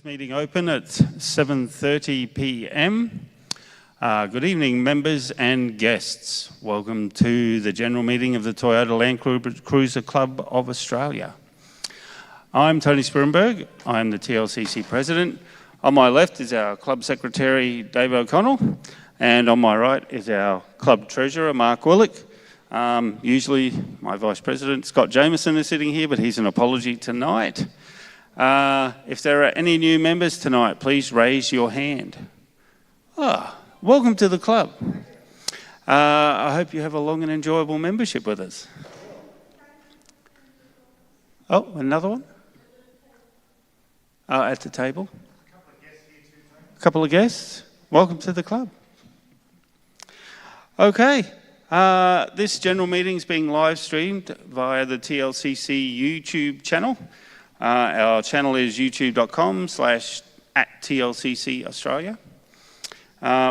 Meeting open at 7:30 p.m. Good evening, members and guests. Welcome to the general meeting of the Toyota Land Cruiser Club of Australia. I'm Tony Spirenberg. I'm the TLCC president. On my left is our club secretary, Dave O'Connell, and on my right is our club treasurer, Mark Willick. Usually my vice president, Scott Jameson, is sitting here, but he's an apology tonight. If there are any new members tonight, please raise your hand. Welcome to the club. I hope you have a long and enjoyable membership with us. Oh, another one? At the table. A couple of guests. Welcome to the club. Okay. This general meeting is being live streamed via the TLCC YouTube channel. Our channel is youtube.com/@TLCC Australia.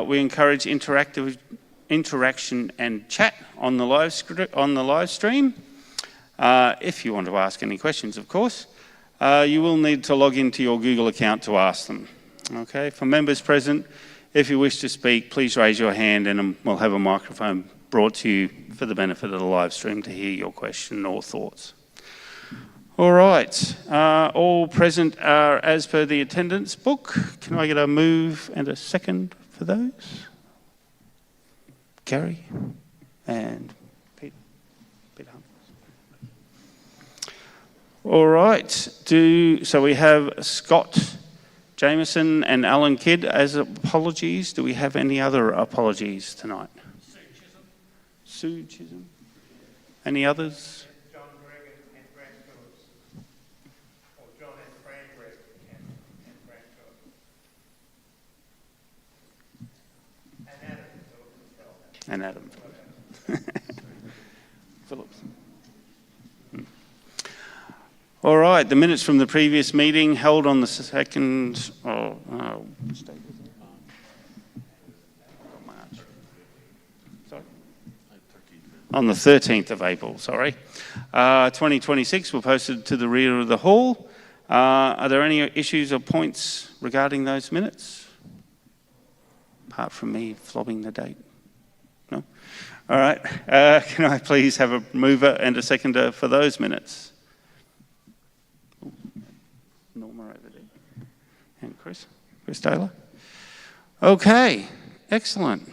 We encourage interaction and chat on the live stream. If you want to ask any questions, of course, you will need to log into your Google account to ask them. Okay, for members present, if you wish to speak, please raise your hand and we'll have a microphone brought to you for the benefit of the live stream to hear your question or thoughts. All right, all present are as per the attendance book. Can I get a move and a second for those? Gary and Peter Humphries. All right, so we have Scott Jameson and Alan Kidd as apologies. Do we have any other apologies tonight? Sue Chisholm. Any others? And Adam Phillips. All right, the minutes from the previous meeting held on the 2nd on the 13th of April, 2026 were posted to the rear of the hall. Are there any issues or points regarding those minutes? Apart from me flobbing the date. No? All right. Can I please have a mover and a seconder for those minutes? Norma over there. And Chris Taylor. Okay. Excellent.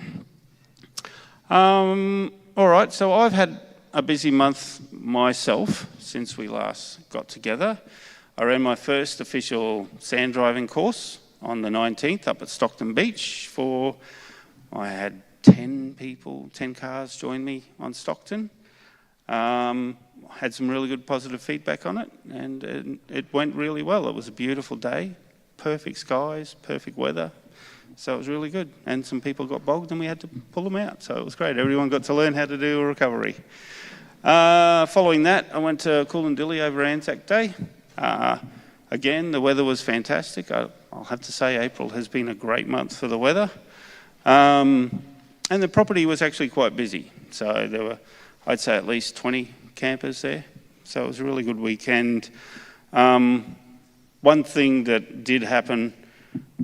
All right. So I've had a busy month myself since we last got together. I ran my first official sand driving course on the 19th up at Stockton Beach I had 10 cars join me on Stockton. Had some really good positive feedback on it, and it went really well. It was a beautiful day, perfect skies, perfect weather, so it was really good. And some people got bogged and we had to pull them out, so it was great. Everyone got to learn how to do a recovery. Following that, I went to Koolandilly over Anzac Day. Again, the weather was fantastic. I'll have to say April has been a great month for the weather. And the property was actually quite busy. So there were, I'd say, at least 20 campers there. So it was a really good weekend. One thing that did happen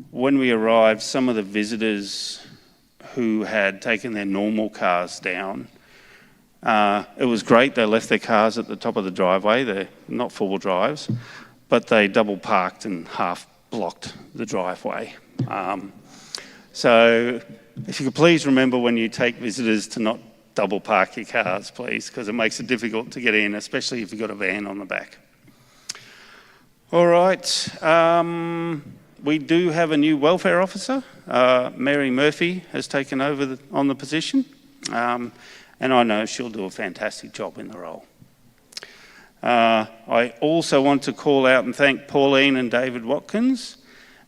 when we arrived, some of the visitors who had taken their normal cars down, it was great. They left their cars at the top of the driveway. They're not four-wheel drives, but they double parked and half blocked the driveway. So if you could please remember when you take visitors to not double park your cars, please, because it makes it difficult to get in, especially if you've got a van on the back. All right. We do have a new welfare officer. Mary Murphy has taken over on the position, and I know she'll do a fantastic job in the role. I also want to call out and thank Pauline and David Watkins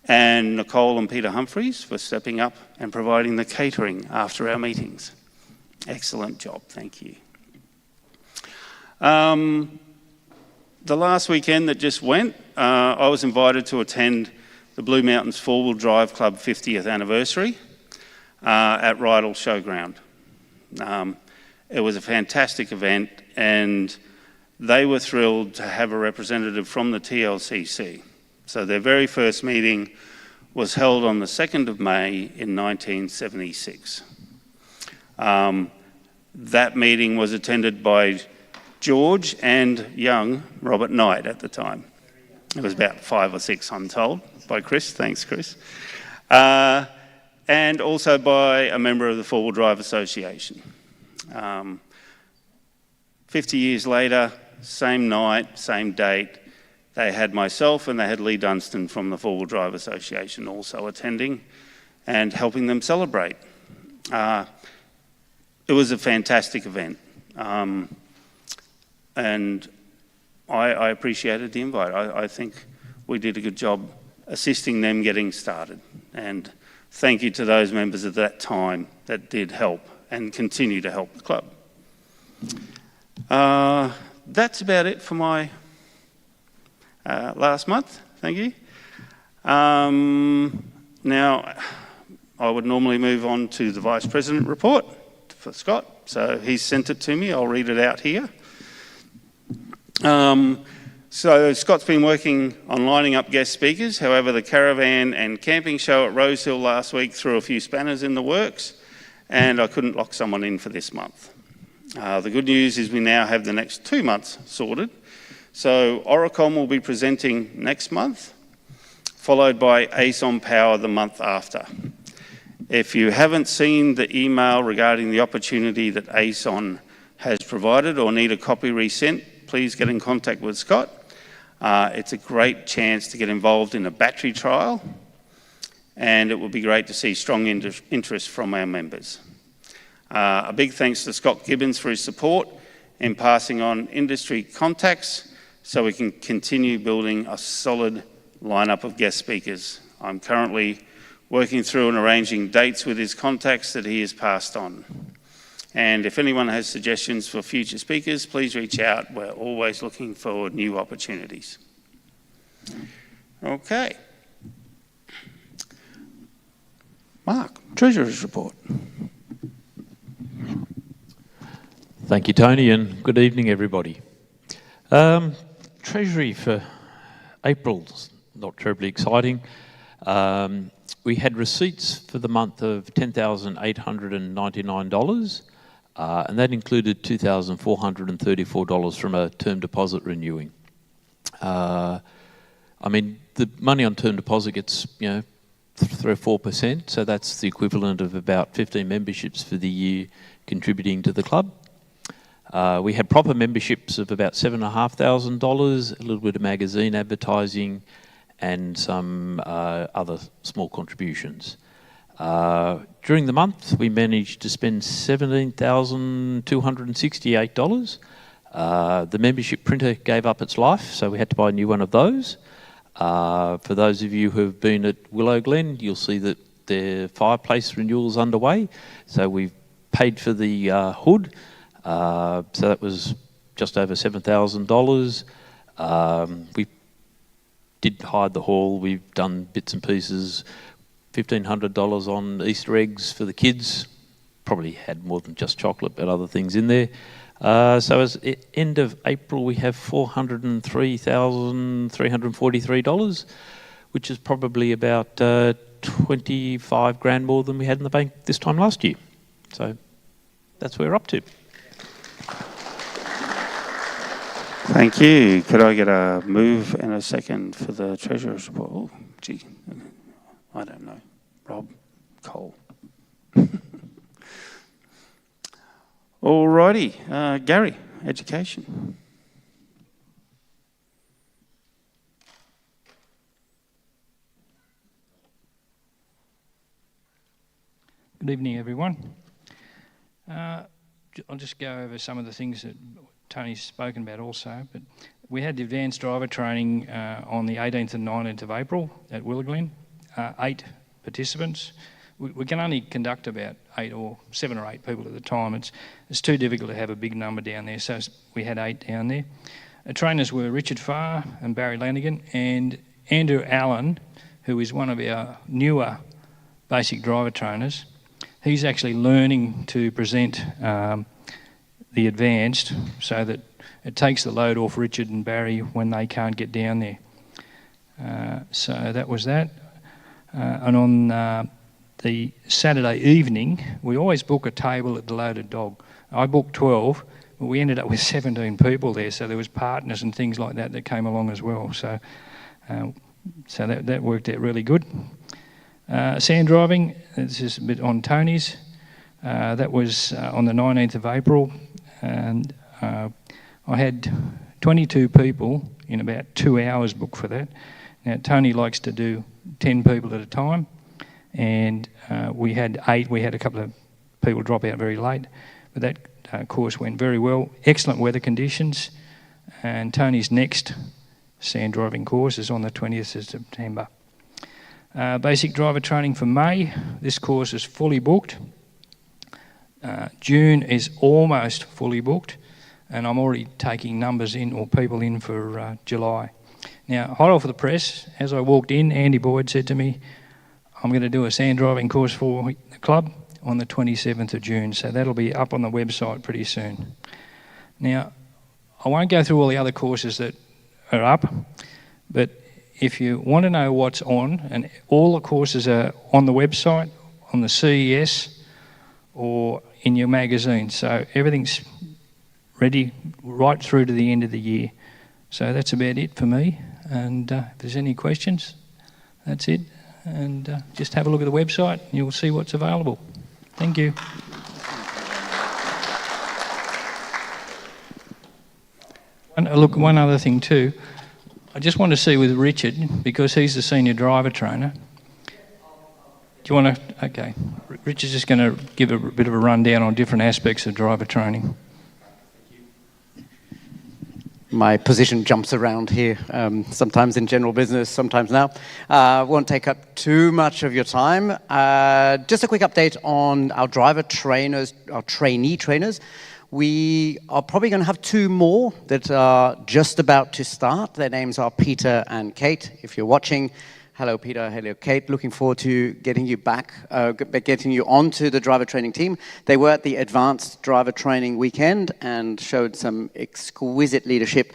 and Nicole and Peter Humphries for stepping up and providing the catering after our meetings. Excellent job, thank you. The last weekend that just went, I was invited to attend the Blue Mountains 4-Wheel Drive Club 50th anniversary at Raffle Showground. It was a fantastic event, and they were thrilled to have a representative from the TLCC So their very first meeting was held on the 2nd of May in 1976. That meeting was attended by George and young Robert Knight at the time. It was about 5 or 6, I'm told, by Chris. Thanks, Chris. And also by a member of the Four-Wheel Drive Association. 50 years later, same night, same date, they had myself and they had Lee Dunstan from the Four-Wheel Drive Association also attending and helping them celebrate. It was a fantastic event, and I appreciated the invite. I think we did a good job assisting them getting started, and thank you to those members at that time that did help and continue to help the club. That's about it for my last month. Thank you. Now, I would normally move on to the Vice President report for Scott. So he's sent it to me. I'll read it out here. So Scott's been working on lining up guest speakers. However, the caravan and camping show at Rosehill last week threw a few spanners in the works, and I couldn't lock someone in for this month. The good news is we now have the next 2 months sorted. So Oricom will be presenting next month, followed by Ace on Power the month after. If you haven't seen the email regarding the opportunity that ACEON has provided or need a copy resent, please get in contact with Scott. It's a great chance to get involved in a battery trial, and it would be great to see strong interest from our members. A big thanks to Scott Gibbons for his support in passing on industry contacts so we can continue building a solid lineup of guest speakers. I'm currently working through and arranging dates with his contacts that he has passed on. And if anyone has suggestions for future speakers, please reach out. We're always looking for new opportunities. Okay. Mark, Treasurer's report. Thank you, Tony, and good evening, everybody. Treasury for April's not terribly exciting. We had receipts for the month of $10,899, and that included $2,434 from a term deposit renewing. I mean, the money on term deposit gets, 3 or 4%, so that's the equivalent of about 15 memberships for the year contributing to the club. We had proper memberships of about $7,500, a little bit of magazine advertising, and some other small contributions. During the month, we managed to spend $17,268. The membership printer gave up its life, so we had to buy a new one of those. For those of you who have been at Willow Glen, you'll see that their fireplace renewal is underway. So we've paid for the hood. So that was just over $7,000. We did hide the hall. We've done bits and pieces. $1,500 on Easter eggs for the kids. Probably had more than just chocolate, but other things in there. So as end of April, we have $403,343, which is probably about 25 grand more than we had in the bank this time last year. So that's where we're up to. Thank you. Could I get a move and a second for the Treasurer's report? Oh, gee, I don't know. Rob, Cole. Alrighty, Gary, education. Good evening, everyone. I'll just go over some of the things that Tony's spoken about also, but we had the advanced driver training on the 18th and 19th of April at Willow Glen. 8 participants. We can only conduct about 7 or 8 people at a time. It's too difficult to have a big number down there, so we had 8 down there. Trainers were Richard Farr and Barry Lanigan, and Andrew Allen, who is one of our newer basic driver trainers. He's actually learning to present the advanced so that it takes the load off Richard and Barry when they can't get down there. So that was that. And on the Saturday evening, we always book a table at the Loaded Dog. I booked 12, but we ended up with 17 people there, so there was partners and things like that that came along as well. So that worked out really good. Sand driving, this is a bit on Tony's. That was on the 19th of April, and I had 22 people in about 2 hours booked for that. Now, Tony likes to do 10 people at a time, and we had 8. We had a couple of people drop out very late, but that course went very well. Excellent weather conditions, and Tony's next sand driving course is on the 20th of September. Basic driver training for May. This course is fully booked. June is almost fully booked, and I'm already taking numbers in or people in for July. Now, hot off the press, as I walked in, Andy Boyd said to me, I'm going to do a sand driving course for the club on the 27th of June, so that'll be up on the website pretty soon. Now, I won't go through all the other courses that are up, but if you want to know what's on, and all the courses are on the website, on the CES, or in your magazine, so everything's ready right through to the end of the year. So that's about it for me, and if there's any questions, that's it. And just have a look at the website and you'll see what's available. Thank you. One other thing too. I just want to see with Richard, because he's the senior driver trainer. Do you want to? Okay. Richard's just going to give a bit of a rundown on different aspects of driver training. My position jumps around here, sometimes in general business, sometimes now. Won't take up too much of your time. Just a quick update on our driver trainers, our trainee trainers. We are probably going to have 2 more that are just about to start. Their names are Peter and Kate. If you're watching, hello Peter, hello Kate. Looking forward to getting you back, getting you onto the driver training team. They were at the Advanced Driver Training Weekend and showed some exquisite leadership,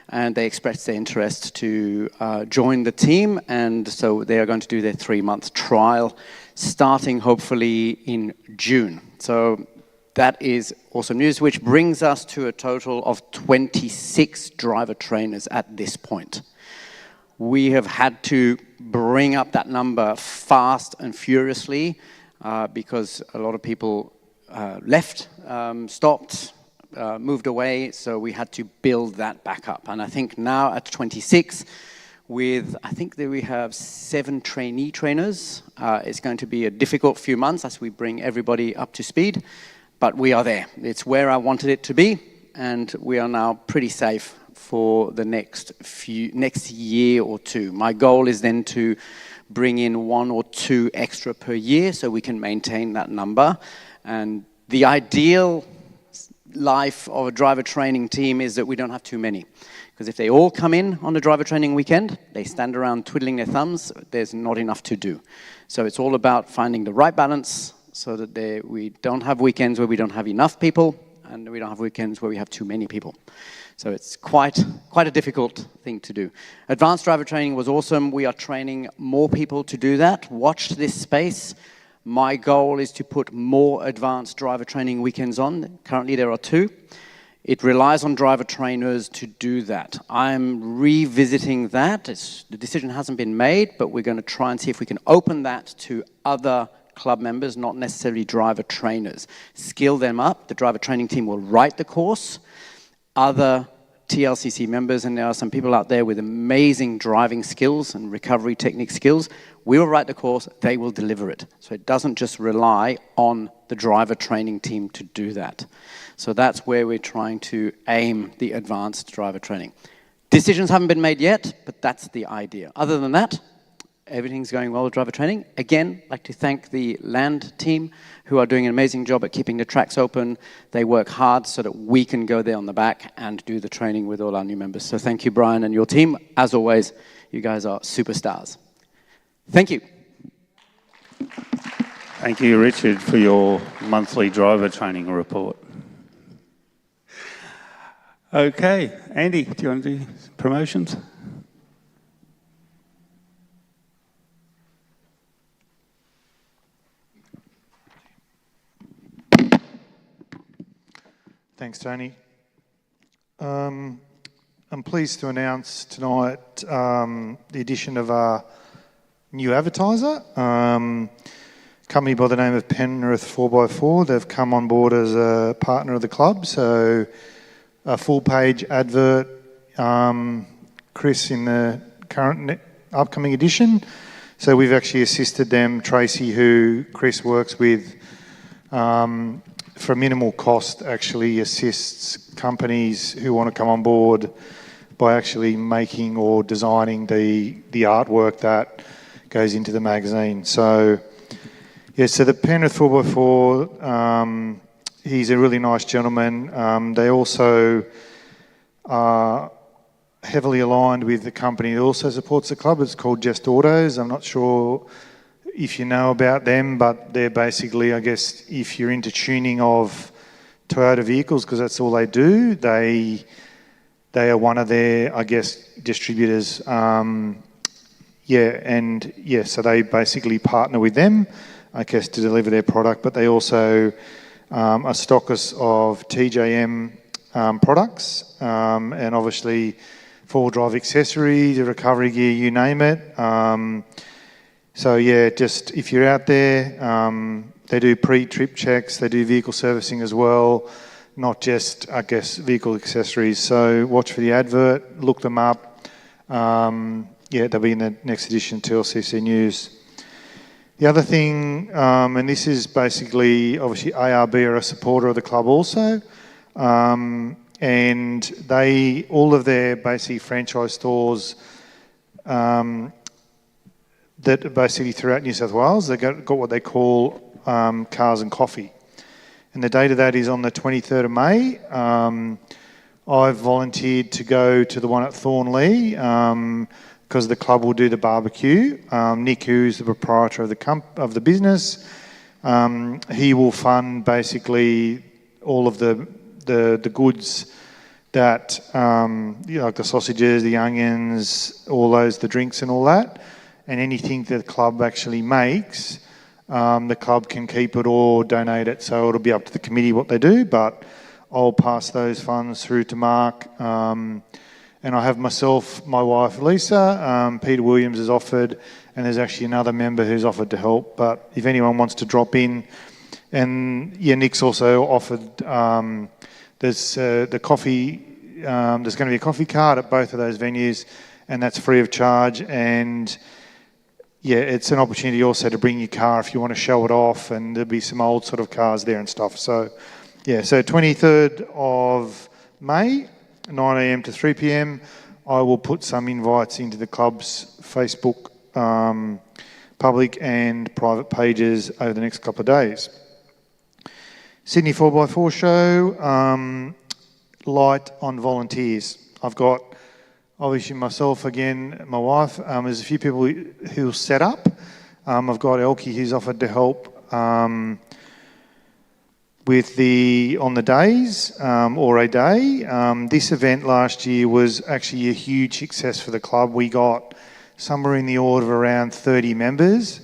and they expressed their interest to join the team, and so they are going to do their 3-month trial starting hopefully in June. So that is awesome news, which brings us to a total of 26 driver trainers at this point. We have had to bring up that number fast and furiously because a lot of people left, stopped, moved away, so we had to build that back up. And I think now at 26, I think that we have 7 trainee trainers. It's going to be a difficult few months as we bring everybody up to speed, but we are there. It's where I wanted it to be, and we are now pretty safe for the next year or 2. My goal is then to bring in 1 or 2 extra per year so we can maintain that number. And the ideal life of a driver training team is that we don't have too many. Because if they all come in on the driver training weekend, they stand around twiddling their thumbs, there's not enough to do. So it's all about finding the right balance so that we don't have weekends where we don't have enough people, and we don't have weekends where we have too many people. So it's quite a difficult thing to do. Advanced driver training was awesome. We are training more people to do that. Watch this space. My goal is to put more advanced driver training weekends on. Currently there are 2. It relies on driver trainers to do that. I'm revisiting that. The decision hasn't been made, but we're going to try and see if we can open that to other club members, not necessarily driver trainers. Skill them up. The driver training team will write the course. Other TLCC members, and there are some people out there with amazing driving skills and recovery technique skills, we will write the course, they will deliver it. So it doesn't just rely on the driver training team to do that. So that's where we're trying to aim the advanced driver training. Decisions haven't been made yet, but that's the idea. Other than that, everything's going well with driver training. Again, I'd like to thank the land team who are doing an amazing job at keeping the tracks open. They work hard so that we can go there on the back and do the training with all our new members. So thank you, Brian, and your team. As always, you guys are superstars. Thank you. Thank you, Richard, for your monthly driver training report. Okay, Andy, do you want to do promotions? Thanks, Tony. I'm pleased to announce tonight the addition of our new advertiser, company by the name of Penrith 4x4. They've come on board as a partner of the club, so a full-page advert, Chris in the current upcoming edition. So we've actually assisted them, Tracy, who Chris works with, for minimal cost, actually assists companies who want to come on board by actually making or designing the artwork that goes into the magazine. So, yeah, so the Penrith 4x4, he's a really nice gentleman. They also are heavily aligned with the company that also supports the club. It's called Just Autos. I'm not sure if you know about them, but they're basically, I guess, if you're into tuning of Toyota vehicles, because that's all they do, they are one of their, I guess, distributors. So they basically partner with them, I guess, to deliver their product, but they also are stockists of TJM products, and obviously four-wheel drive accessories, recovery gear, you name it. So yeah, just if you're out there, they do pre-trip checks, they do vehicle servicing as well, not just, I guess, vehicle accessories. So watch for the advert, look them up. They'll be in the next edition of TLCC News. The other thing, and this is basically, obviously ARB are a supporter of the club also, and they, all of their basically franchise stores, that are basically throughout New South Wales, they've got what they call Cars and Coffee. And the date of that is on the 23rd of May. I've volunteered to go to the one at Thornley because the club will do the barbecue. Nick, who's the proprietor of the business, he will fund basically all of the goods that, like the sausages, the onions, all those, the drinks and all that. And anything that the club actually makes, the club can keep it or donate it. So it'll be up to the committee what they do, but I'll pass those funds through to Mark. And I have myself, my wife Lisa, Peter Williams has offered, and there's actually another member who's offered to help. But if anyone wants to drop in, and yeah, Nick's also offered, there's the coffee, there's going to be a coffee cart at both of those venues, and that's free of charge. And yeah, it's an opportunity also to bring your car if you want to show it off, and there'll be some old sort of cars there and stuff. So, yeah, so 23rd of May, 9 a.m. to 3 p.m. I will put some invites into the club's Facebook public and private pages over the next couple of days. Sydney 4x4 show, light on volunteers. I've got obviously myself again, my wife. There's a few people who'll set up. I've got Elkie who's offered to help with on the days or a day. This event last year was actually a huge success for the club. We got somewhere in the order of around 30 members,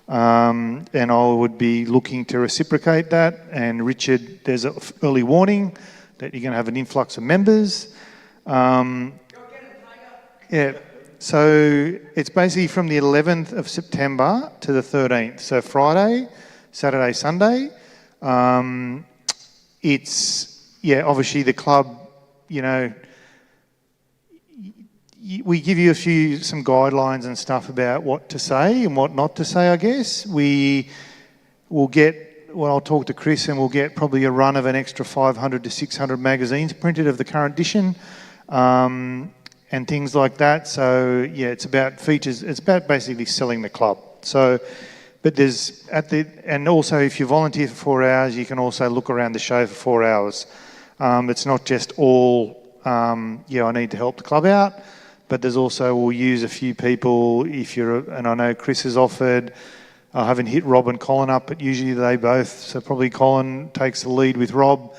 and I would be looking to reciprocate that. And Richard, there's an early warning that you're going to have an influx of members. Yeah, so it's basically from the 11th of September to the 13th. So Friday, Saturday, Sunday. It's, yeah, obviously the club, you know, we give you some guidelines and stuff about what to say and what not to say, I guess. We will get, well, I'll talk to Chris, and we'll get probably a run of an extra 500 to 600 magazines printed of the current edition. And things like that. So yeah, it's about features. It's about basically selling the club. So, but there's and also if you volunteer for 4 hours, you can also look around the show for 4 hours. It's not just all, I need to help the club out, but there's also, we'll use a few people and I know Chris has offered. I haven't hit Rob and Colin up, but usually they both. So probably Colin takes the lead with Rob.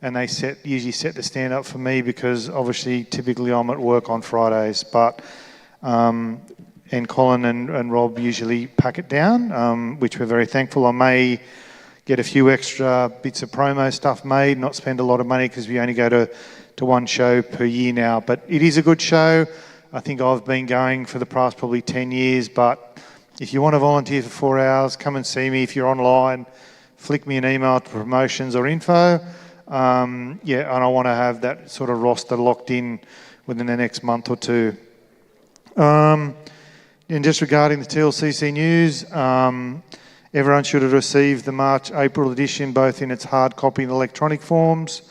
And they usually set the stand up for me because obviously typically I'm at work on Fridays, but and Colin and Rob usually pack it down, which we're very thankful. I may get a few extra bits of promo stuff made, not spend a lot of money because we only go to one show per year now. But it is a good show. I think I've been going for the past probably 10 years, but if you want to volunteer for 4 hours, come and see me. If you're online, flick me an email to promotions or info. And I want to have that sort of roster locked in within the next month or two. And just regarding the TLCC news, everyone should have received the March-April edition, both in its hard copy and electronic forms.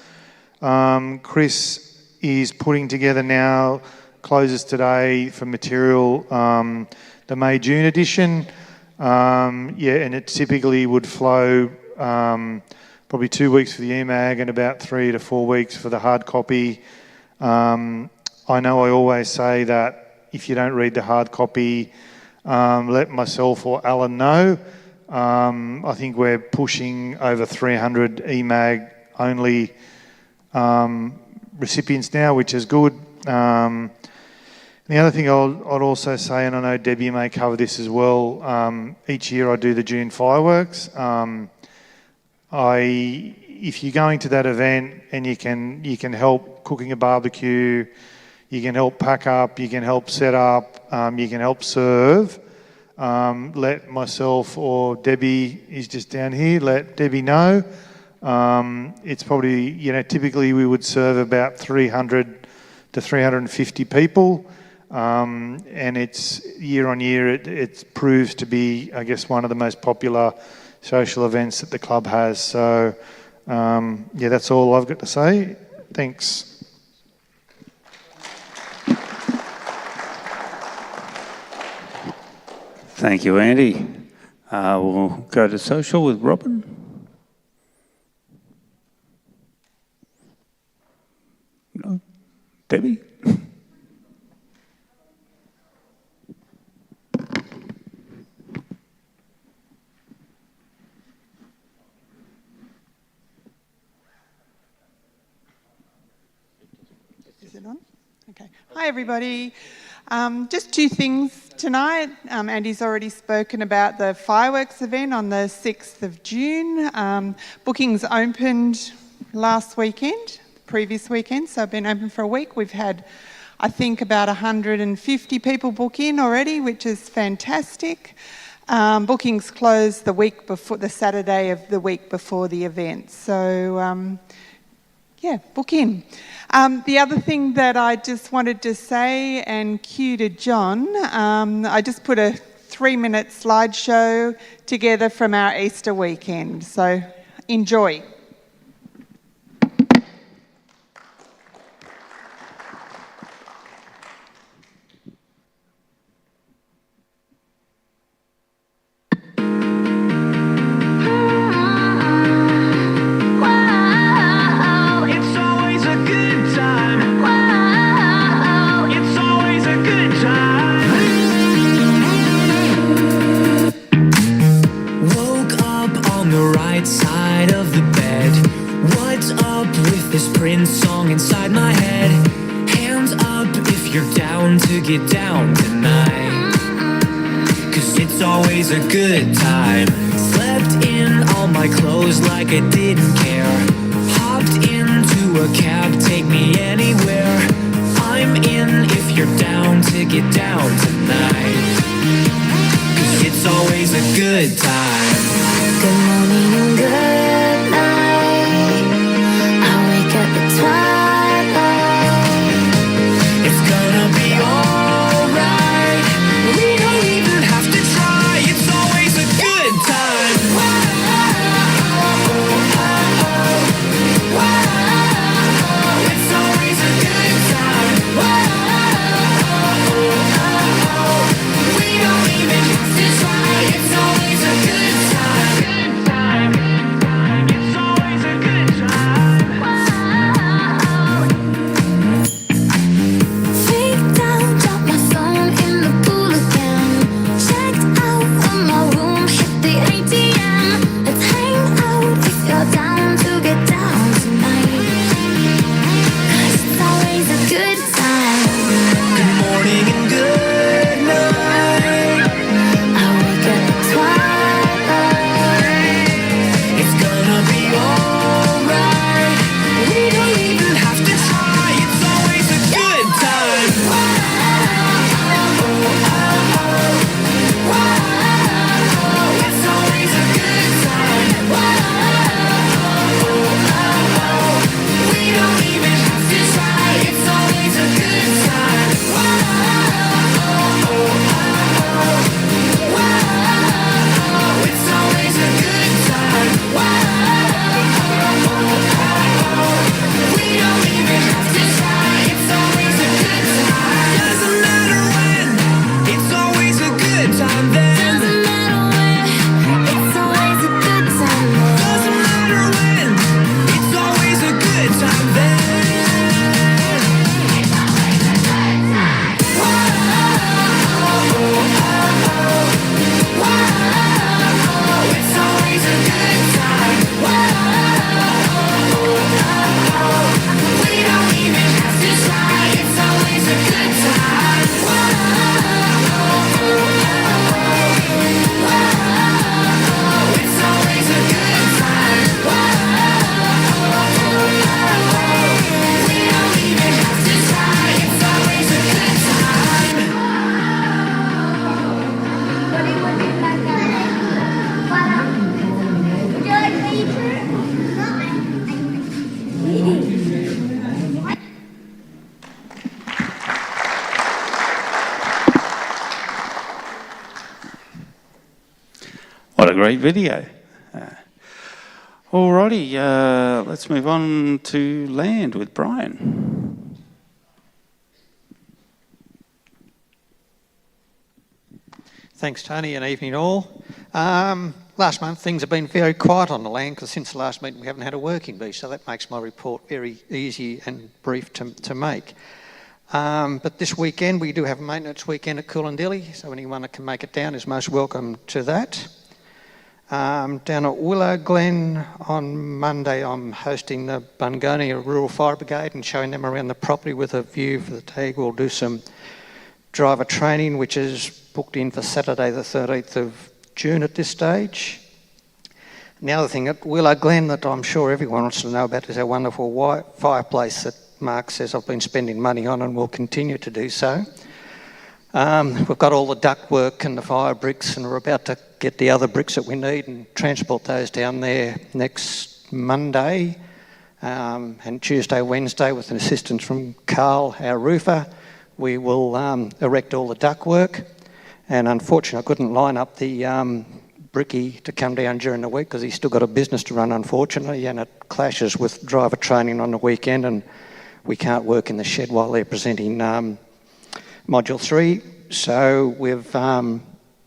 Chris is putting together now, closes today for material, the May-June edition. And it typically would flow probably 2 weeks for the EMAG and about 3 to 4 weeks for the hard copy. I know I always say that if you don't read the hard copy, let myself or Alan know. I think we're pushing over 300 EMAG only recipients now, which is good. The other thing I'd also say, and I know Debbie may cover this as well, each year I do the June fireworks. If you're going to that event and you can help cooking a barbecue, you can help pack up, you can help set up, you can help serve, let myself or Debbie is just down here, let Debbie know. It's probably, typically we would serve about 300 to 350 people. And it's year on year, it proves to be, I guess, one of the most popular social events that the club has. So, that's all I've got to say. Thanks. Thank you, Andy. We'll go to social with Robin. No? Debbie? Is it on? Okay. Hi, everybody. Just two things tonight. Andy's already spoken about the fireworks event on the 6th of June. Bookings opened last weekend, previous weekend, so I've been open for a week. We've had, I think, about 150 people book in already, which is fantastic. Bookings close the week before, the Saturday of the week before the event. So, book in. The other thing that I just wanted to say, and cue to John, I just put a 3-minute slideshow together from our Easter weekend. So enjoy. Song inside my head. Hands up if you're down to get down tonight. Cause it's always a good time. Slept in all my clothes like I didn't care. Hopped into a cab, take me anywhere. I'm in if you're down to get down tonight. Cause it's always a good time. Good morning and good night. I wake up at twilight. It's gonna be alright. We don't even have to try. It's always a good time. great video. Alrighty, let's move on to land with Brian. Thanks, Tony, and evening all. Last month things have been very quiet on the land because since the last meeting we haven't had a working bee, so that makes my report very easy and brief to make. But this weekend we do have a maintenance weekend at Koolandilly, so anyone that can make it down is most welcome to that. Down at Willow Glen on Monday I'm hosting the Bungonia Rural Fire Brigade and showing them around the property with a view for the day. We'll do some driver training which is booked in for Saturday the 13th of June at this stage. And the other thing at Willow Glen that I'm sure everyone wants to know about is our wonderful fireplace that Mark says I've been spending money on and will continue to do so. We've got all the ductwork and the fire bricks and we're about to get the other bricks that we need and transport those down there next Monday and Tuesday, Wednesday with an assistance from Carl, our roofer. We will erect all the ductwork, and unfortunately I couldn't line up the brickie to come down during the week because he's still got a business to run unfortunately, and it clashes with driver training on the weekend and we can't work in the shed while they're presenting Module 3. So we've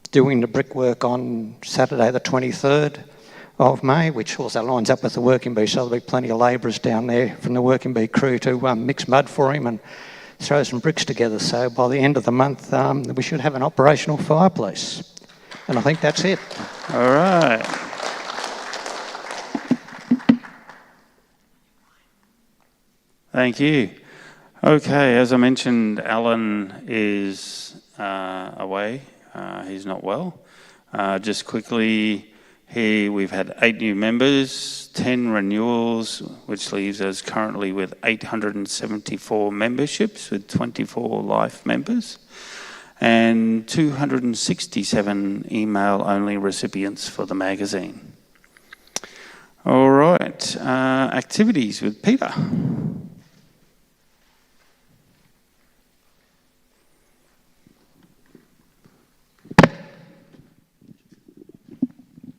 doing the brickwork on Saturday the 23rd of May, which also lines up with the working bee, so there'll be plenty of labourers down there from the working bee crew to mix mud for him and throw some bricks together. So by the end of the month we should have an operational fireplace. And I think that's it. All right. Thank you. Okay, as I mentioned, Alan is away. He's not well. Just quickly, we've had 8 new members, 10 renewals, which leaves us currently with 874 memberships with 24 life members and 267 email-only recipients for the magazine. All right, activities with Peter.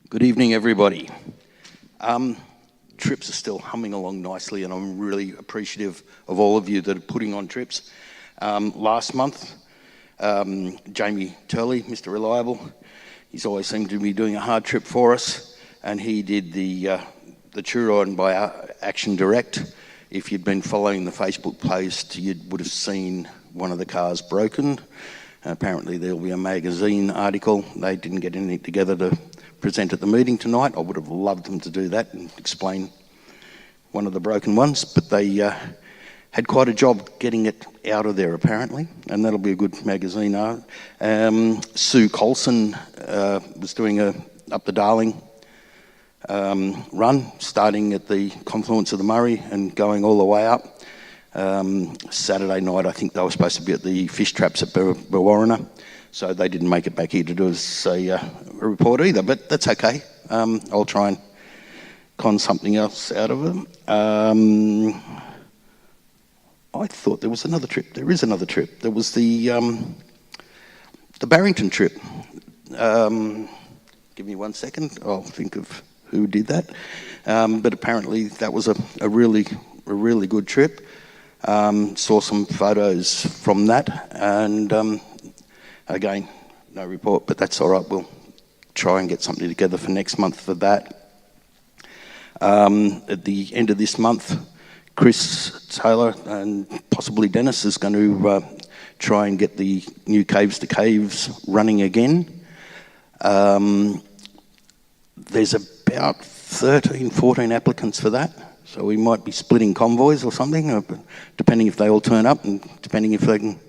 Good evening, everybody. Trips are still humming along nicely, and I'm really appreciative of all of you that are putting on trips. Last month, Jamie Turley, Mr. Reliable, he's always seemed to be doing a hard trip for us, and he did the Turon by Action Direct. If you'd been following the Facebook post, you would have seen one of the cars broken. Apparently there'll be a magazine article. They didn't get anything together to present at the meeting tonight. I would have loved them to do that and explain one of the broken ones, but they had quite a job getting it out of there apparently, and that'll be a good magazine. Sue Colson was doing a Up the Darling run, starting at the confluence of the Murray and going all the way up. Saturday night I think they were supposed to be at the fish traps at Berwarrina, so they didn't make it back here to do us a report either, but that's okay. I'll try and con something else out of them. I thought there was another trip. There is another trip. There was the Barrington trip. Give me 1 second. I'll think of who did that. But apparently that was a really good trip. Saw some photos from that, and again, no report, but that's all right. We'll try and get something together for next month for that. At the end of this month, Chris Taylor and possibly Dennis is going to try and get the new Caves to Caves running again. There's about 13, 14 applicants for that. So we might be splitting convoys or something, depending if they all turn up and depending if they can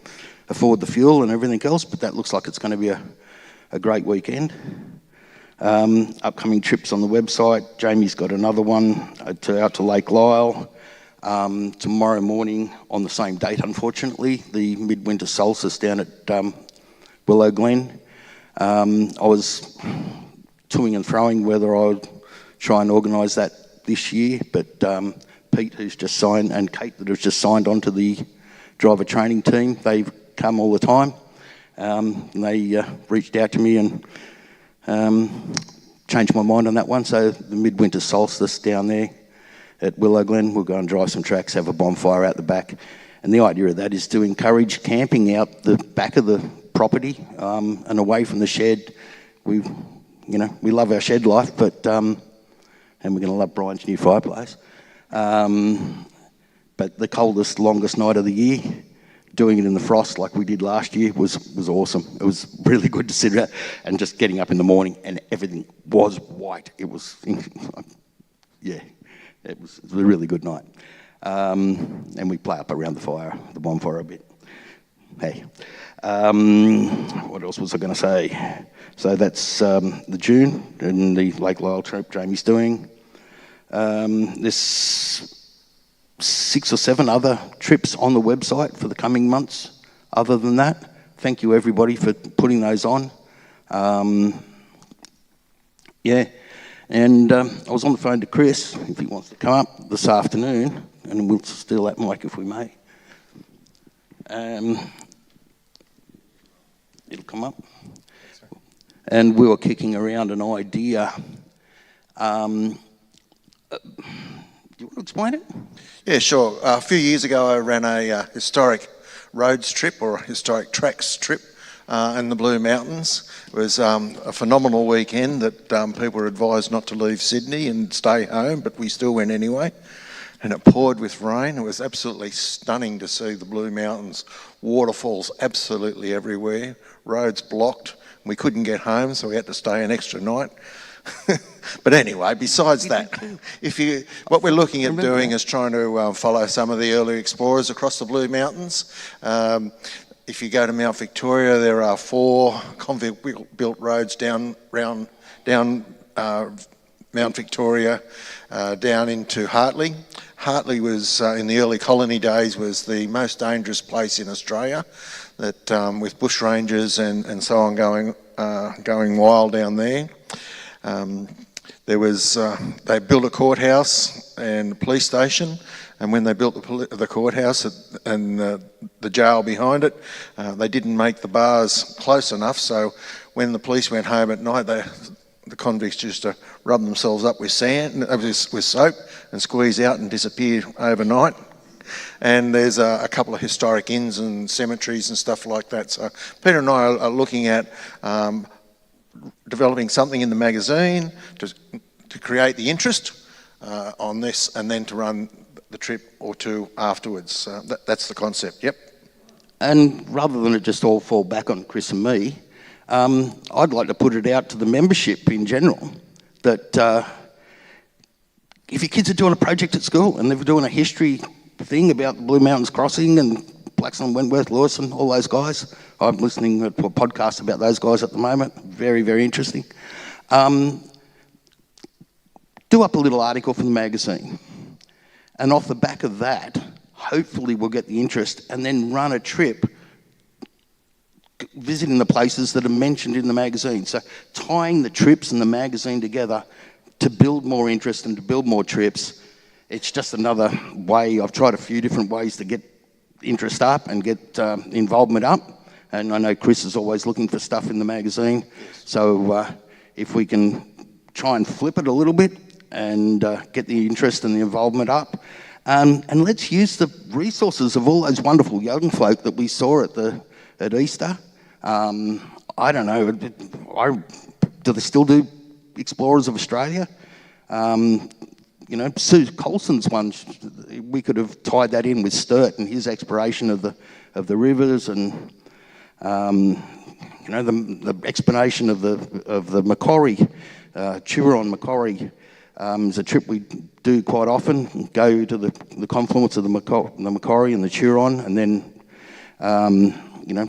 afford the fuel and everything else, but that looks like it's going to be a great weekend. Upcoming trips on the website. Jamie's got another one out to Lake Lyell. Tomorrow morning, on the same date unfortunately, the midwinter solstice down at Willow Glen. I was toing and throwing whether I would try and organise that this year, but Pete, who's just signed, and Kate, that has just signed onto the driver training team, they've come all the time. And they reached out to me and changed my mind on that one. So the midwinter solstice down there at Willow Glen, we'll go and drive some tracks, have a bonfire out the back. And the idea of that is to encourage camping out the back of the property and away from the shed. We love our shed life, but and we're going to love Brian's new fireplace. But the coldest, longest night of the year, doing it in the frost like we did last year was awesome. It was really good to sit around and just getting up in the morning and everything was white. It was, yeah, it was a really good night. And we play up around the bonfire a bit. Hey, what else was I going to say? So that's the June and the Lake Lyell trip Jamie's doing. There's 6 or 7 other trips on the website for the coming months. Other than that, thank you everybody for putting those on. Yeah, and I was on the phone to Chris, if he wants to come up this afternoon, and we'll steal that mic if we may. It'll come up. And we were kicking around an idea. Do you want to explain it? Yeah, sure. A few years ago, I ran a historic roads trip or a historic tracks trip in the Blue Mountains. It was a phenomenal weekend that people were advised not to leave Sydney and stay home, but we still went anyway. And it poured with rain. It was absolutely stunning to see the Blue Mountains, waterfalls absolutely everywhere, roads blocked. We couldn't get home, so we had to stay an extra night. But anyway, besides that, what we're looking at doing is trying to follow some of the early explorers across the Blue Mountains. If you go to Mount Victoria, there are 4 convict-built roads down Mount Victoria, down into Hartley. Hartley was, in the early colony days, was the most dangerous place in Australia, that with bush rangers and so on going wild down there. They built a courthouse and a police station, and when they built the courthouse and the jail behind it, they didn't make the bars close enough, so when the police went home at night, the convicts used to rub themselves up with soap and squeeze out and disappear overnight. And there's a couple of historic inns and cemeteries and stuff like that. So Peter and I are looking at developing something in the magazine to create the interest on this, and then to run the trip or two afterwards. That's the concept, yep. And rather than it just all fall back on Chris and me, I'd like to put it out to the membership in general that if your kids are doing a project at school and they're doing a history thing about the Blue Mountains Crossing and Blaxland, Wentworth, Lewis and all those guys, I'm listening to a podcast about those guys at the moment, very, very interesting. Do up a little article from the magazine, and off the back of that, hopefully we'll get the interest, and then run a trip visiting the places that are mentioned in the magazine. So tying the trips and the magazine together to build more interest and to build more trips. It's just another way. I've tried a few different ways to get interest up and get involvement up. And I know Chris is always looking for stuff in the magazine. So if we can try and flip it a little bit and get the interest and the involvement up. And let's use the resources of all those wonderful young folk that we saw at Easter. I don't know, do they still do Explorers of Australia? Sue Colson's one, we could have tied that in with Sturt and his exploration of the rivers and the explanation of the Macquarie, Chiron Macquarie. Is a trip we do quite often. Go to the confluence of the Macquarie and the Chiron, and then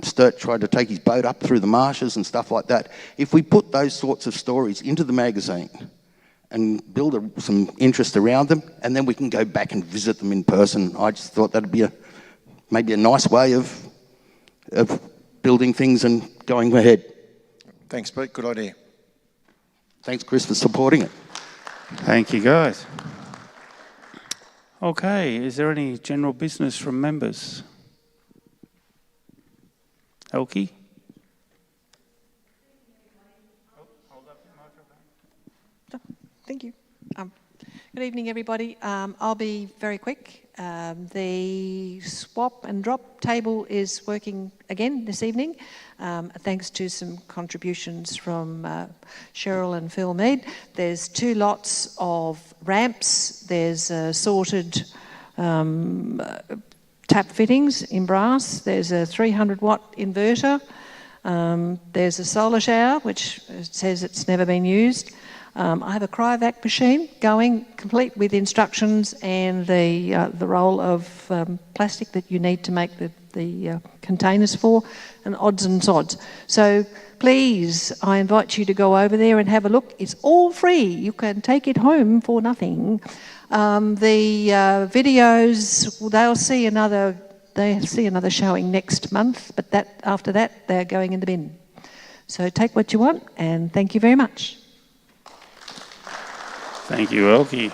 Sturt tried to take his boat up through the marshes and stuff like that. If we put those sorts of stories into the magazine and build some interest around them, and then we can go back and visit them in person, I just thought that'd be maybe a nice way of building things and going ahead. Thanks, Pete. Good idea. Thanks, Chris, for supporting it. Thank you, guys. Okay, is there any general business from members? Elkie? Thank you. Good evening, everybody. I'll be very quick. The swap and drop table is working again this evening, thanks to some contributions from Cheryl and Phil Mead. There's 2 lots of ramps. There's sorted tap fittings in brass. There's a 300-watt inverter. There's a solar shower, which says it's never been used. I have a cryovac machine going, complete with instructions and the roll of plastic that you need to make the containers for, and odds and sods. So please, I invite you to go over there and have a look. It's all free. You can take it home for nothing. The videos, they'll see another showing next month, but after that, they're going in the bin. So take what you want, and thank you very much. Thank you, Elkie.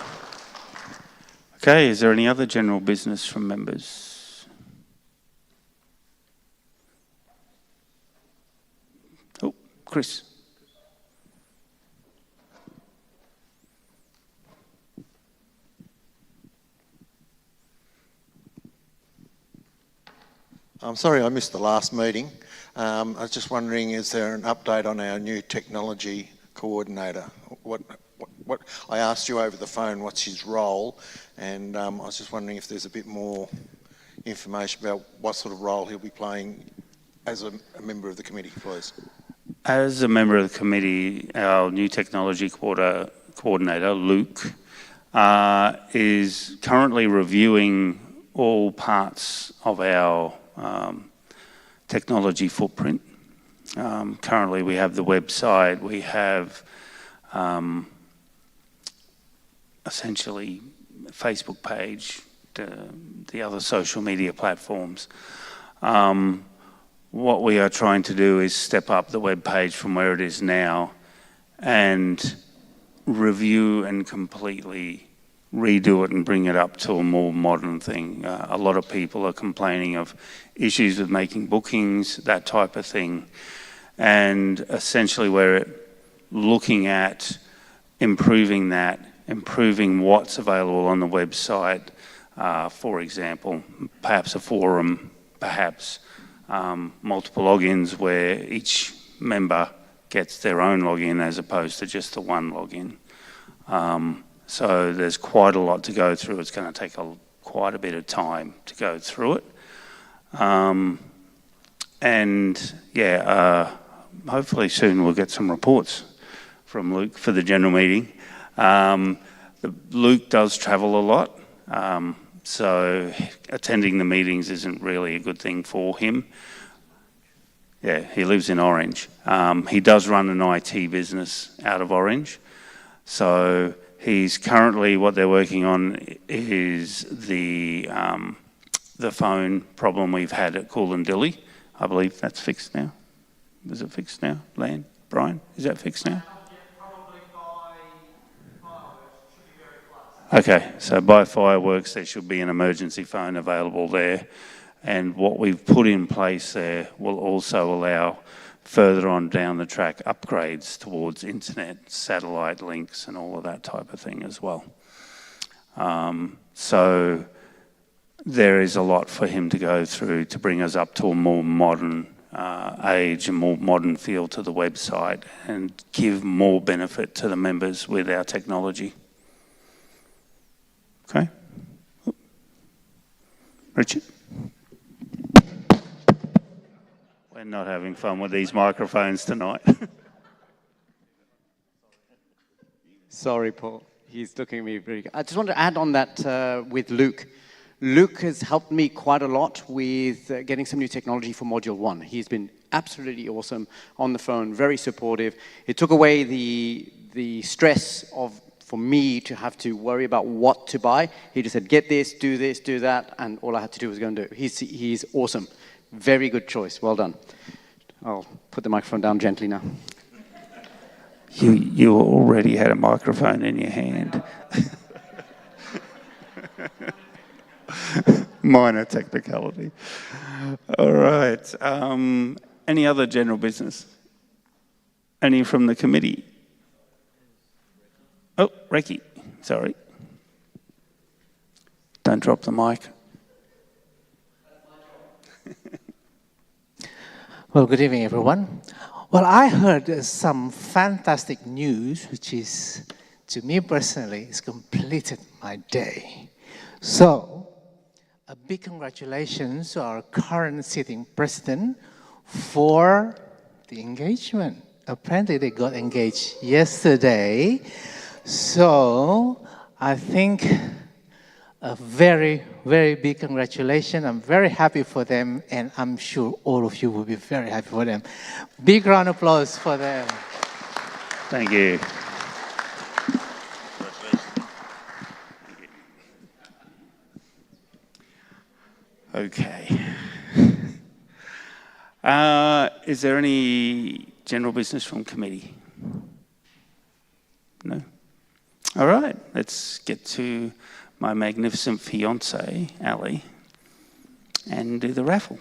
Okay, is there any other general business from members? Oh, Chris. I'm sorry I missed the last meeting. I was just wondering, is there an update on our new technology coordinator? What I asked you over the phone what's his role, and I was just wondering if there's a bit more information about what sort of role he'll be playing as a member of the committee, please. As a member of the committee, our new technology coordinator, Luke, is currently reviewing all parts of our technology footprint. Currently we have the website, we have essentially Facebook page, the other social media platforms. What we are trying to do is step up the web page from where it is now and review and completely redo it and bring it up to a more modern thing. A lot of people are complaining of issues with making bookings, that type of thing. And essentially we're looking at improving that, improving what's available on the website. For example, perhaps a forum, perhaps multiple logins where each member gets their own login as opposed to just the one login. So there's quite a lot to go through. It's going to take quite a bit of time to go through it. Hopefully soon we'll get some reports from Luke for the general meeting. Luke does travel a lot, so attending the meetings isn't really a good thing for him. Yeah, he lives in Orange. He does run an IT business out of Orange. So he's currently, what they're working on is the phone problem we've had at Koolandilly. I believe that's fixed now. Is it fixed now, Brian? Is that fixed now? Probably by fireworks, it should be very close. Okay, so by fireworks there should be an emergency phone available there, and what we've put in place there will also allow further on down the track upgrades towards internet, satellite links and all of that type of thing as well. So there is a lot for him to go through to bring us up to a more modern age, a more modern feel to the website and give more benefit to the members with our technology. Okay. Richard? We're not having fun with these microphones tonight. Sorry, Paul. He's looking at me very good. I just want to add on that with Luke. Luke has helped me quite a lot with getting some new technology for Module 1. He's been absolutely awesome on the phone, very supportive. It took away the stress for me to have to worry about what to buy. He just said, get this, do that, and all I had to do was go and do it. He's awesome. Very good choice. Well done. I'll put the microphone down gently now. You already had a microphone in your hand. Minor technicality. All right. Any other general business? Any from the committee? Oh, Ricky, sorry. Don't drop the mic. Well, good evening, everyone. Well, I heard some fantastic news, which is, to me personally, has completed my day. So, a big congratulations to our current sitting president for the engagement. Apparently, they got engaged yesterday. So, I think a very, very big congratulations. I'm very happy for them, and I'm sure all of you will be very happy for them. Big round of applause for them. Thank you. Okay. Is there any general business from committee? No? All right, let's get to my magnificent fiancée, Ali, and do the raffle.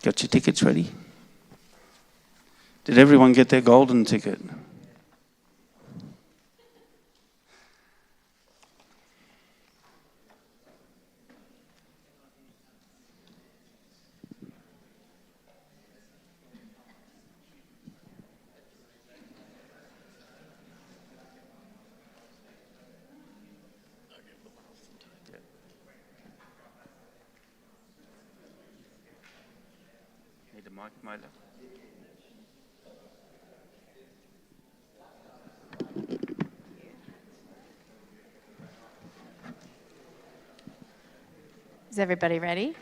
Got your tickets ready? Did everyone get their golden ticket? Need a mic, Mila? Is everybody ready?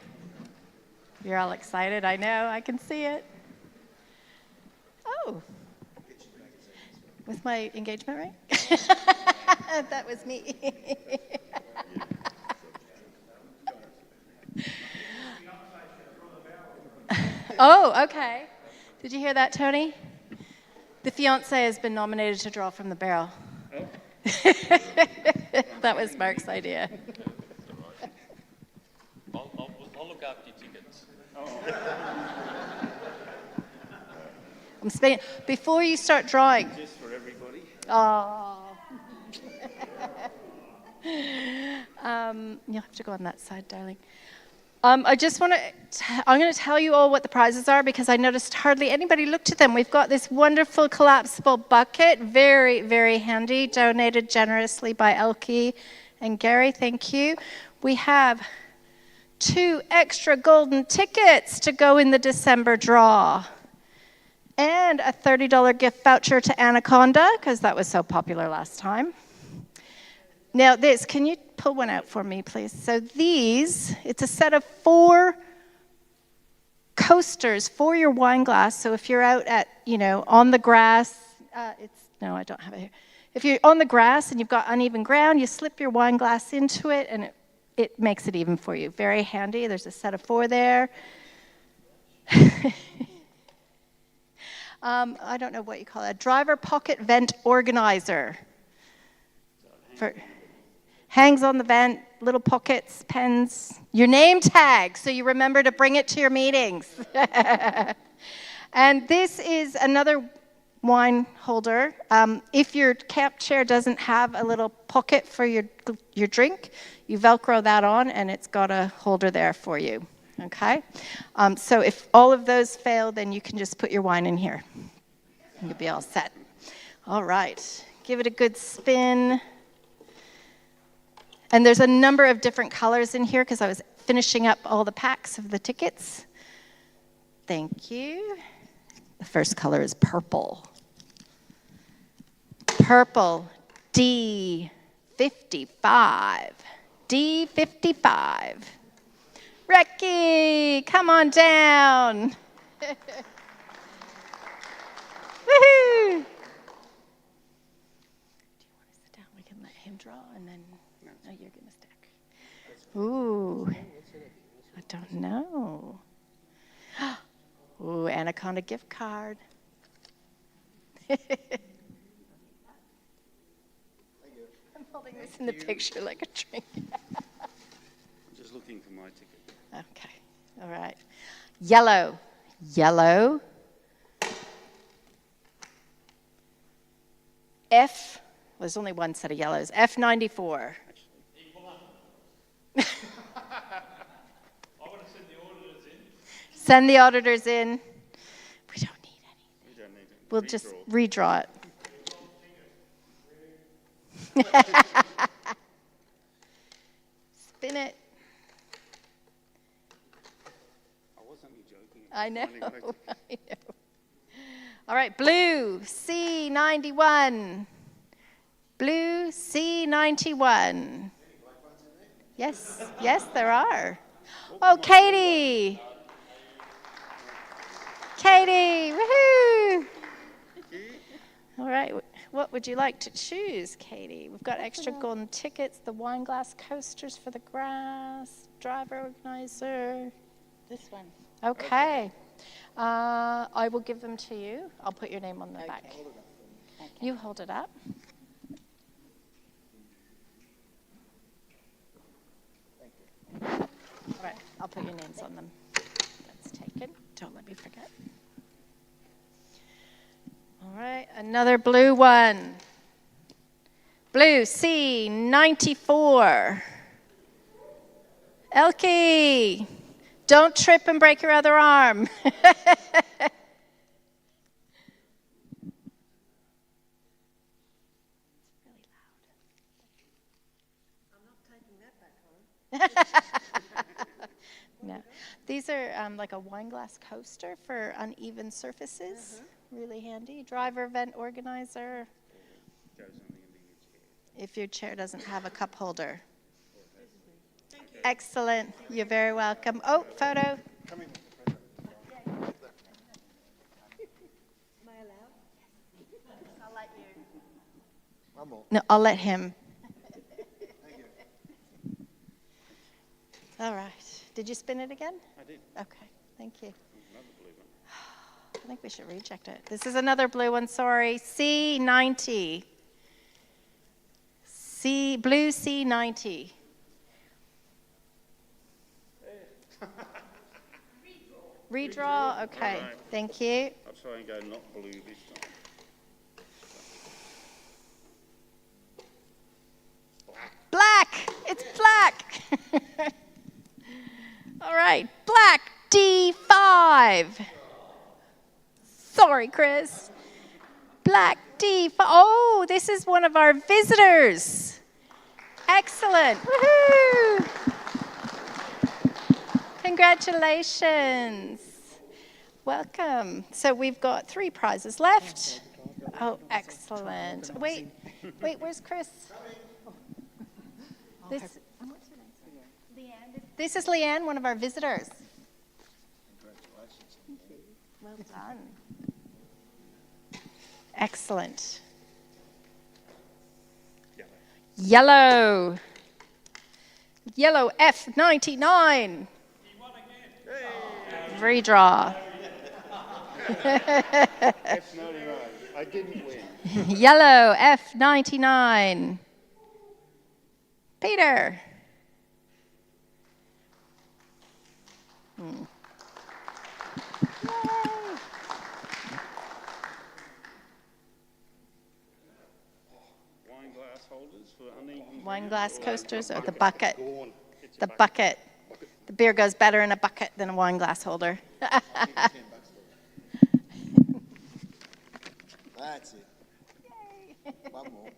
You're all excited, I know, I can see it. Oh, with my engagement ring? That was me. Oh, okay. Did you hear that, Tony? The fiancé has been nominated to draw from the barrel. That was Mark's idea. I'll look after your tickets. I'm spinning. Before you start drawing. Just for everybody. Oh. You'll have to go on that side, darling. I just want to, I'm going to tell you all what the prizes are because I noticed hardly anybody looked at them. We've got this wonderful collapsible bucket, very, very handy, donated generously by Elke and Gary, thank you. We have 2 extra golden tickets to go in the December draw. And a $30 gift voucher to Anaconda, because that was so popular last time. Now this, can you pull one out for me, please? So these, it's a set of 4 coasters for your wine glass. So if you're out at, on the grass, no, I don't have it here. If you're on the grass and you've got uneven ground, you slip your wine glass into it and it makes it even for you. Very handy. There's a set of 4 there. I don't know what you call it. A driver pocket vent organizer. Hangs on the vent, little pockets, pens, your name tag, so you remember to bring it to your meetings. And this is another wine holder. If your camp chair doesn't have a little pocket for your drink, you Velcro that on and it's got a holder there for you, okay? So if all of those fail, then you can just put your wine in here. You'll be all set. All right, give it a good spin. And there's a number of different colors in here because I was finishing up all the packs of the tickets. Thank you. The first color is purple. Purple, D55. D55. Ricky, come on down. Woohoo! Do you want to sit down? We can let him draw and then... No, you're going to stack. Ooh, I don't know. Ooh, Anaconda gift card. I'm holding this in the picture like a drink. I'm just looking for my ticket. Okay, all right. Yellow. Yellow. F there's only one set of yellows. F94. Send the auditors in. We don't need anything. We'll just redraw it. Spin it. I wasn't joking. I know. I know. All right, blue, C91. Blue, C91. Yes, yes, there are. Oh, Katie. Katie, woohoo! All right, what would you like to choose, Katie? We've got extra golden tickets, the wine glass coasters for the grass, driver organizer. This one. Okay. I will give them to you. I'll put your name on the back. You hold it up. All right, I'll put your names on them. That's taken. Don't let me forget. All right, another blue one. Blue C94. Elkie, don't trip and break your other arm. No. These are like a wine glass coaster for uneven surfaces. Really handy. Driver vent organizer. If your chair doesn't have a cup holder. Excellent. You're very welcome. Oh, photo. Am I allowed? I'll let you. One more. No, I'll let him. All right. Did you spin it again? I did. Okay. Thank you. Another blue one. I think we should reject it. This is another blue one, sorry. C90. Blue C90. Redraw? Okay. Right. Thank you. I'll try and go not blue this time. Black! It's black! All right. Black D5. Sorry, Chris. Black D5. Oh, this is one of our visitors. Excellent. Woohoo! Congratulations. Welcome. So we've got 3 prizes left. Oh, excellent. Wait, where's Chris? This is Leanne, one of our visitors. Congratulations. Well done. Excellent. Yellow. Yellow F99. Redraw. F99. I didn't win. Yellow F99. Peter. Wine glass holders for uneven. Wine glass coasters or the bucket? The bucket. The beer goes better in a bucket than a wine glass holder. That's it. One more.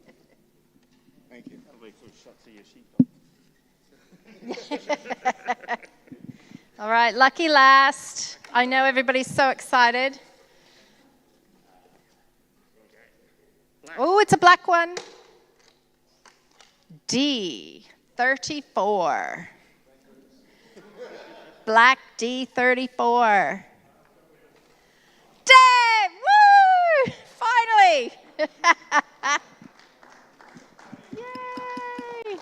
Thank you. That'll be good shots of your sheep. All right, lucky last. I know everybody's so excited. Oh, it's a black one. D34. Black D34. Dave! Woo! Finally! Yay!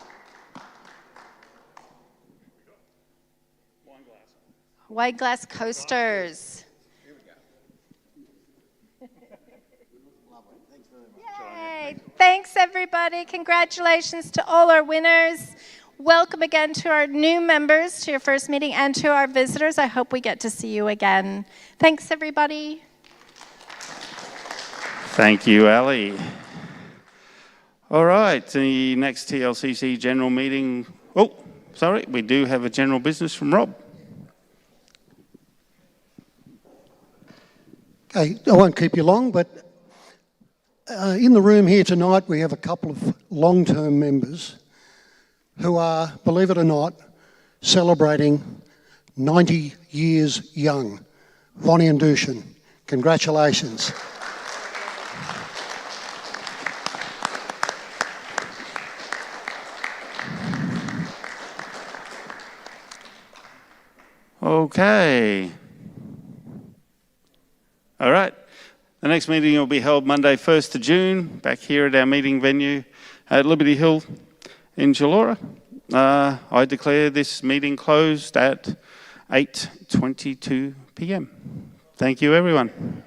Wine glass coasters. Yay! Thanks, everybody. Congratulations to all our winners. Welcome again to our new members to your first meeting and to our visitors. I hope we get to see you again. Thanks, everybody. Thank you, Ali. All right, the next TLCC general meeting. Oh, sorry, we do have a general business from Rob. Okay, I won't keep you long, but in the room here tonight we have a couple of long-term members who are, believe it or not, celebrating 90 years young. Vonnie and Dushan, congratulations. Okay. All right. The next meeting will be held Monday, 1st of June, back here at our meeting venue at Liberty Hill in Chullora. I declare this meeting closed at 8:22 p.m. Thank you, everyone.